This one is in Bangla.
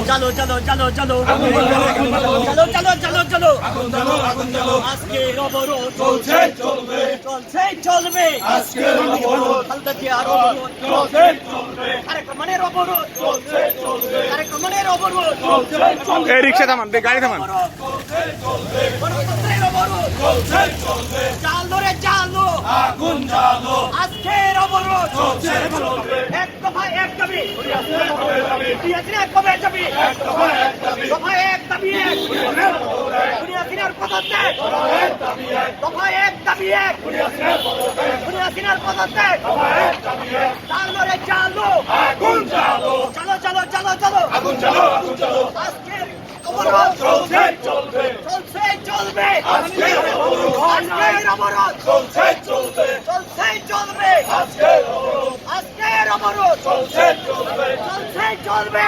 চলো চলো চলো চলো চলো চলো চলো চলো আজকের অবরোধ চলছে চলবে আজকের অবরোধ খালেদা জিয়ার অবরোধ চলছে চলবে কারেক্টমানের অবরোধ চলছে চলবে কারেক্টমানের অবরোধ চলছে চলবে এই রিকশা থামান গাড়ি থামান চলছে চলবে গণতন্ত্রের অবরোধ চলছে চলবে জালো রে জালো আগুন জালো আজকের অবরোধ চলছে চলবে এক দফা এক দাবি এক কবে যাবি এক দফা এক দাবি দফা এক দাবি এক সিনার পদত্যাগ দফা এক দাবি এক সিনার পদত্যাগ চালো রে চালো আগুন চালো চলো চলো চলো চলো আগুন চালো আজকের অবরোধ চলছে চলবে চলছে চলবে আজকের অবরোধ চলছে চলবে চলছে চলবে আজকের অবরোধ চলছে চলবে চলছে চলবে